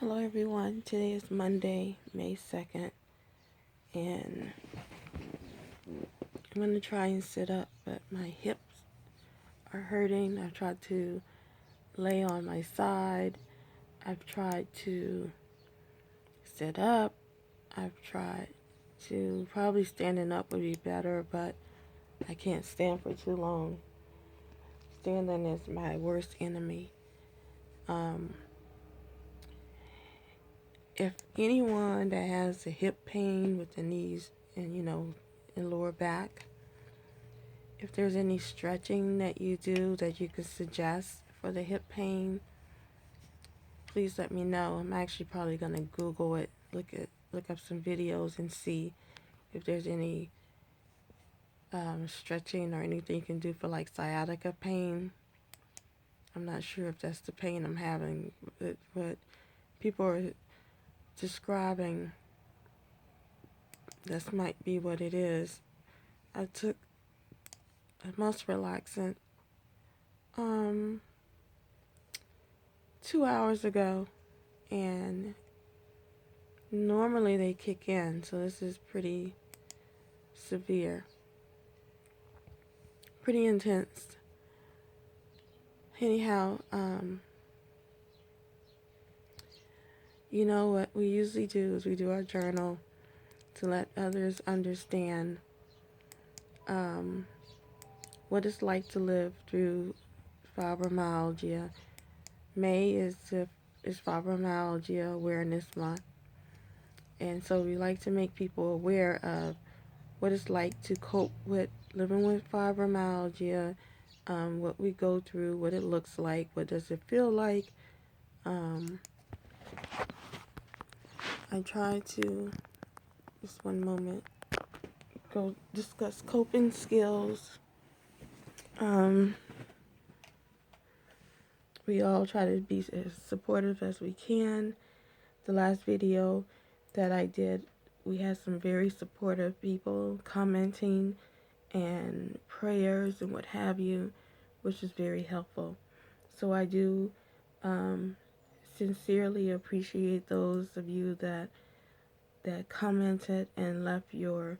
Hello everyone, today is Monday, May 2nd, and I'm going to try and sit up, but my hips are hurting. I've tried to lay on my side, I've tried to sit up, I've tried to, probably standing up would be better, but I can't stand for too long. Standing is my worst enemy. If anyone that has a hip pain with the knees and and lower back, if there's any stretching that you do that you could suggest for the hip pain, please let me know. I'm actually probably gonna Google it, look up some videos and see if there's any stretching or anything you can do for like sciatica pain. I'm not sure if that's the pain I'm having, but what people are describing, this might be what it is. I took a muscle relaxant 2 hours ago, and normally they kick in, so this is pretty severe, pretty intense. Anyhow, you know what we usually do is we do our journal to let others understand what it's like to live through fibromyalgia. May is Fibromyalgia Awareness Month, and so we like to make people aware of what it's like to cope with living with fibromyalgia, what we go through, what it looks like, what does it feel like. I try to, just one moment, go discuss coping skills. We all try to be as supportive as we can. The last video that I did, we had some very supportive people commenting and prayers and what have you, which is very helpful. So I do sincerely appreciate those of you that commented and left your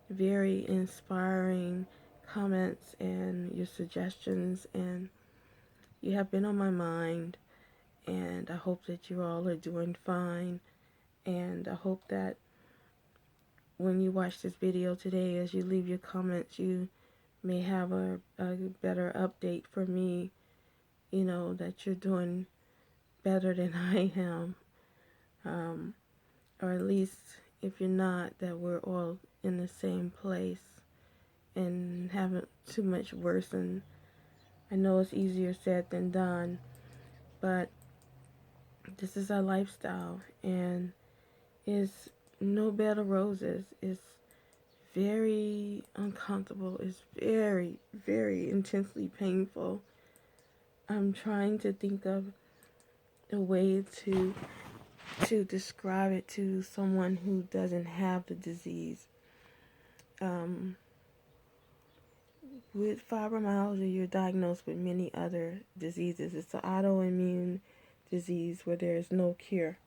very inspiring comments and your suggestions, and you have been on my mind, and I hope that you all are doing fine, and I hope that when you watch this video today, as you leave your comments, you may have a better update for me, that you're doing better than I am, or at least if you're not, that we're all in the same place and haven't too much worsened. I know it's easier said than done, but this is our lifestyle, and it's no bed of roses. It's very uncomfortable. It's very, very intensely painful. I'm trying to think of a way to describe it to someone who doesn't have the disease. With fibromyalgia, you're diagnosed with many other diseases. It's an autoimmune disease where there is no cure.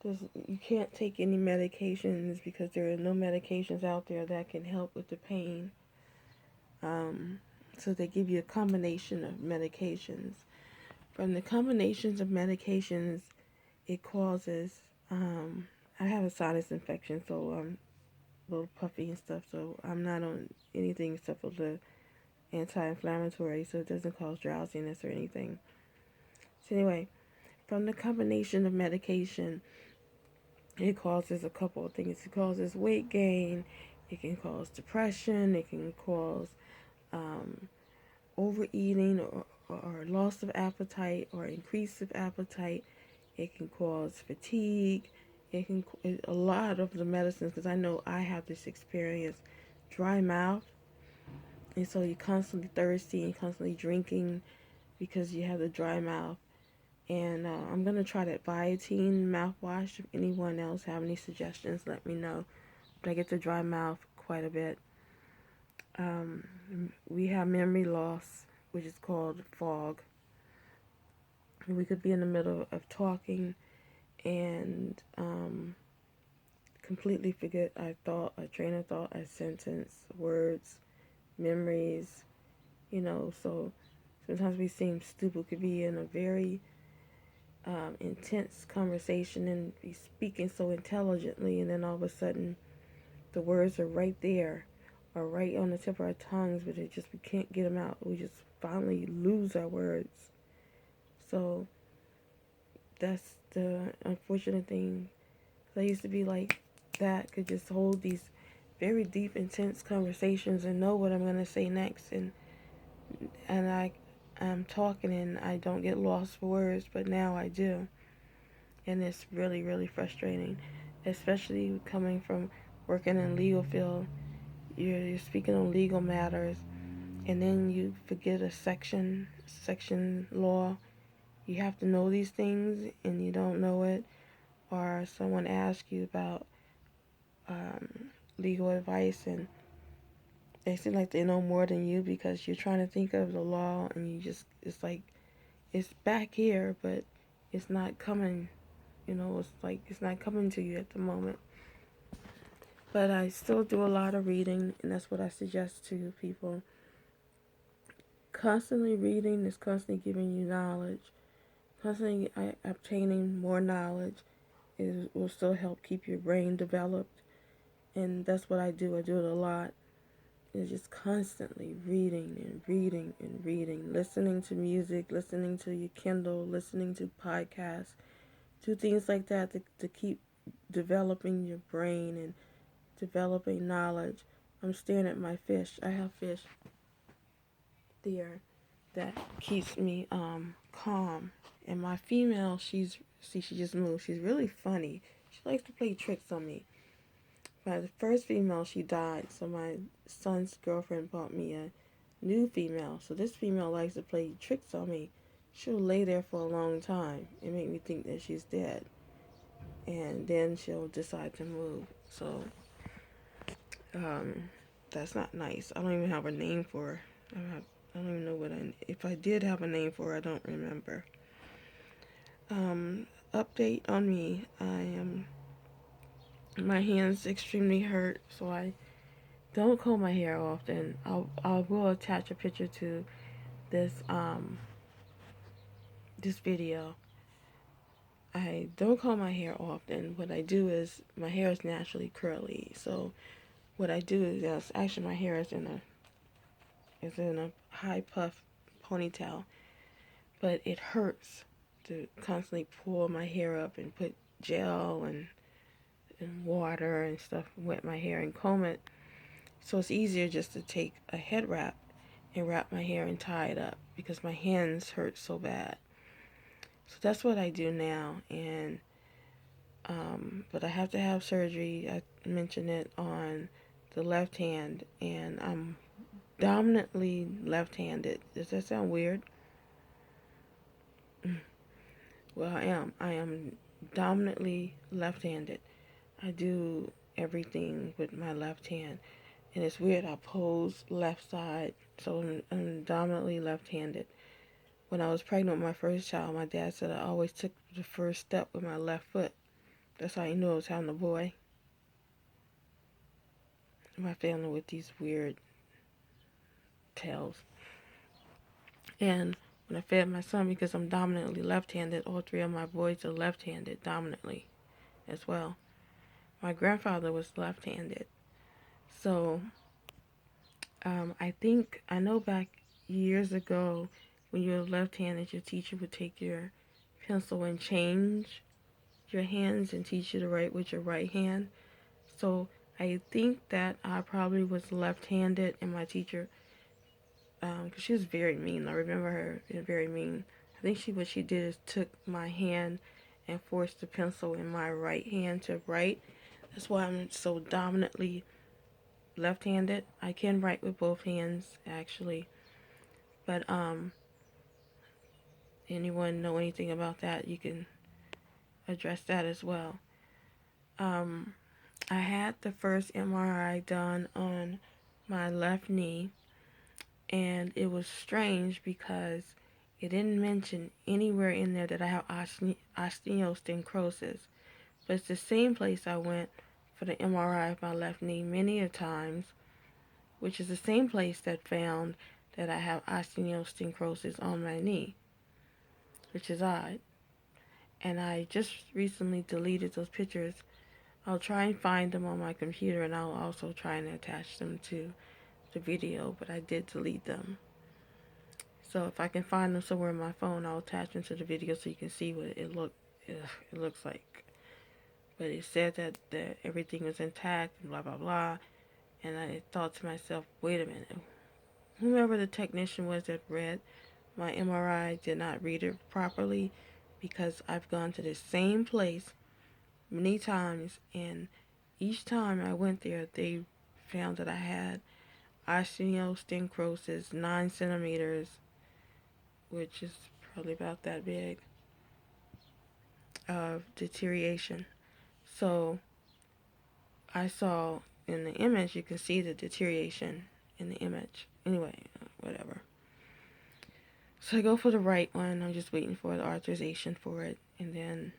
You can't take any medications because there are no medications out there that can help with the pain. So they give you a combination of medications. From the combinations of medications, it causes, I have a sinus infection, so I'm a little puffy and stuff, so I'm not on anything except for the anti-inflammatory, so it doesn't cause drowsiness or anything. So anyway, from the combination of medication, it causes a couple of things. It causes weight gain, it can cause depression, it can cause overeating or loss of appetite or increase of appetite. It can cause fatigue. It can, a lot of the medicines, because I know I have this experience, dry mouth, and so you're constantly thirsty and constantly drinking because you have the dry mouth. And I'm going to try that biotin mouthwash. If anyone else have any suggestions, let me know. But I get the dry mouth quite a bit. We have memory loss, which is called fog. We could be in the middle of talking and completely forget our thought, our train of thought, our sentence, words, memories, so sometimes we seem stupid. Could be in a very intense conversation and be speaking so intelligently, and then all of a sudden the words are right there or right on the tip of our tongues, but we can't get them out. We just finally lose our words. So that's the unfortunate thing. I used to be like that, could just hold these very deep, intense conversations and know what I'm going to say next, and I'm talking and I don't get lost for words, but now I do. And it's really, really frustrating, especially coming from working in legal field. You're speaking on legal matters, and then you forget a section law. You have to know these things, and you don't know it, or someone asks you about legal advice, and they seem like they know more than you because you're trying to think of the law, and it's like, it's back here, but it's not coming. It's like it's not coming to you at the moment. But I still do a lot of reading, and that's what I suggest to people. Constantly reading is constantly giving you knowledge. Constantly obtaining more knowledge will still help keep your brain developed. And that's what I do. I do it a lot. It's just constantly reading and reading and reading. Listening to music, listening to your Kindle, listening to podcasts. Do things like that to keep developing your brain and developing knowledge. I'm staring at my fish. I have fish there that keeps me calm. And my female, she just moved. She's really funny. She likes to play tricks on me. But the first female, she died, so my son's girlfriend bought me a new female. So this female likes to play tricks on me. She'll lay there for a long time and make me think that she's dead. And then she'll decide to move. So that's not nice. I don't even have a name for her. I don't even know if I did have a name for her, I don't remember. Update on me. My hands extremely hurt, so I don't comb my hair often. I will attach a picture to this this video. I don't comb my hair often. What I do is, my hair is naturally curly, so what I do is, actually my hair is in a high puff ponytail, but it hurts to constantly pull my hair up and put gel and water and stuff, wet my hair and comb it. So it's easier just to take a head wrap and wrap my hair and tie it up because my hands hurt so bad. So that's what I do now, and but I have to have surgery. I mentioned it on the left hand, and I'm dominantly left-handed. Does that sound weird? Well, I am. I am dominantly left-handed. I do everything with my left hand. And it's weird. I pose left side, so I'm dominantly left-handed. When I was pregnant with my first child, my dad said I always took the first step with my left foot. That's how he knew I was having a boy. My family with these weird tales. And when I fed my son, because I'm dominantly left-handed, all three of my boys are left-handed dominantly as well. My grandfather was left-handed. So I know back years ago when you were left-handed, your teacher would take your pencil and change your hands and teach you to write with your right hand. So I think that I probably was left-handed, and my teacher, because she was very mean. I remember her being very mean. I think what she did is took my hand and forced the pencil in my right hand to write. That's why I'm so dominantly left-handed. I can write with both hands, actually. But anyone know anything about that, you can address that as well. I had the first MRI done on my left knee, and it was strange because It didn't mention anywhere in there that I have osteostenchrosis, but it's the same place I went for the MRI of my left knee many a times, which is the same place that found that I have osteostenchrosis on my knee, which is odd. And I just recently deleted those pictures. I'll try and find them on my computer, and I'll also try and attach them to the video, but I did delete them. So if I can find them somewhere on my phone, I'll attach them to the video so you can see what it looks like. But it said that everything was intact and blah blah blah, and I thought to myself, wait a minute, whoever the technician was that read my MRI did not read it properly, because I've gone to the same place many times, and each time I went there, they found that I had osteostenchrosis 9 centimeters, which is probably about that big, of deterioration. So I saw in the image, you can see the deterioration in the image. Anyway, whatever. So I go for the right one. I'm just waiting for the authorization for it, and then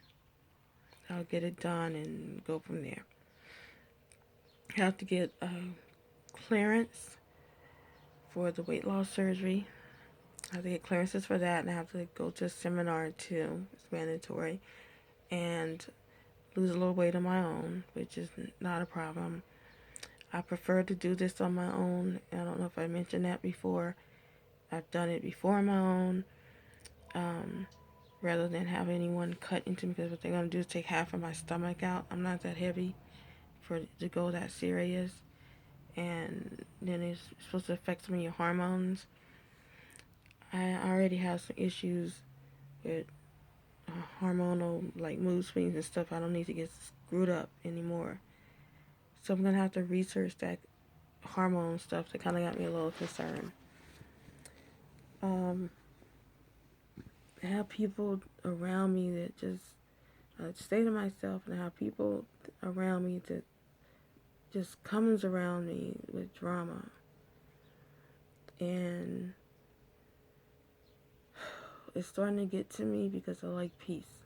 I'll get it done and go from there. I have to get clearance for the weight loss surgery. I have to get clearances for that, and I have to go to a seminar too. It's mandatory. And lose a little weight on my own, which is not a problem. I prefer to do this on my own. I don't know if I mentioned that before. I've done it before on my own, rather than have anyone cut into me, because what they're going to do is take half of my stomach out. I'm not that heavy for it to go that serious. And then it's supposed to affect some of your hormones. I already have some issues with hormonal, like mood swings and stuff. I don't need to get screwed up anymore. So I'm going to have to research that hormone stuff that kind of got me a little concerned. I have people around me that just stay to myself, and I have people around me that just comes around me with drama. And it's starting to get to me because I like peace.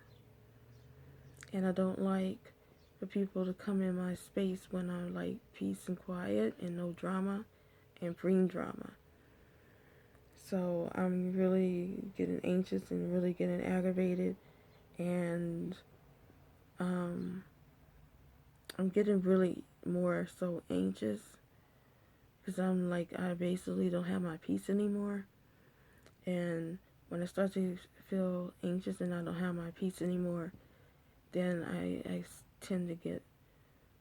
And I don't like for people to come in my space when I like peace and quiet and no drama and bring drama. So I'm really getting anxious and really getting aggravated, and I'm getting really more so anxious, because I'm like, I basically don't have my peace anymore. And when I start to feel anxious and I don't have my peace anymore, then I tend to get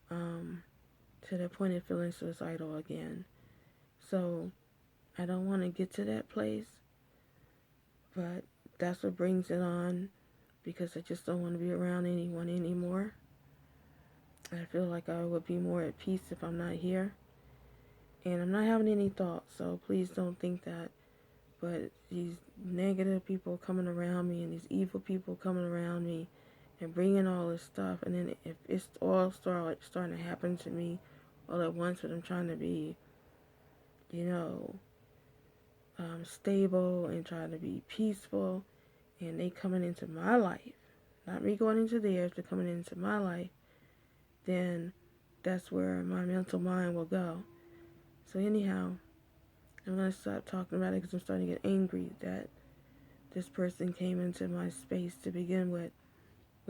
to the point of feeling suicidal again. So I don't want to get to that place, but that's what brings it on, because I just don't want to be around anyone anymore. I feel like I would be more at peace if I'm not here. And I'm not having any thoughts, so please don't think that. But these negative people coming around me, and these evil people coming around me and bringing all this stuff, and then if it's all starting to happen to me all at once, but I'm trying to be, stable and trying to be peaceful, and they coming into my life, not me going into theirs, but coming into my life, then that's where my mental mind will go. So anyhow, I'm going to stop talking about it, because I'm starting to get angry that this person came into my space to begin with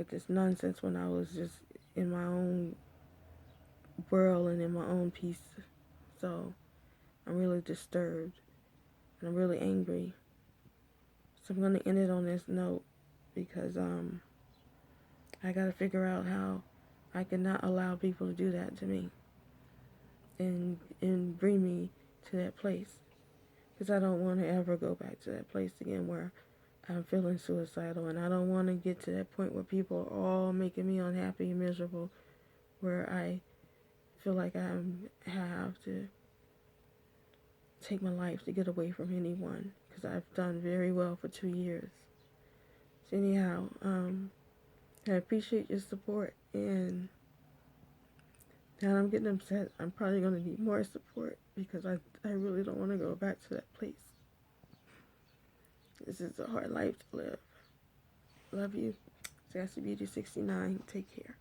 this nonsense, when I was just in my own world and in my own peace. So I'm really disturbed, and I'm really angry. So I'm going to end it on this note, because I got to figure out how I cannot allow people to do that to me and bring me to that place, because I don't want to ever go back to that place again where I'm feeling suicidal. And I don't want to get to that point where people are all making me unhappy and miserable, where I feel like I have to take my life to get away from anyone, because I've done very well for 2 years. So anyhow, I appreciate your support, and now I'm getting upset. I'm probably going to need more support, because I really don't want to go back to that place. This is a hard life to live. Love you. Sassy Beauty 69. Take care.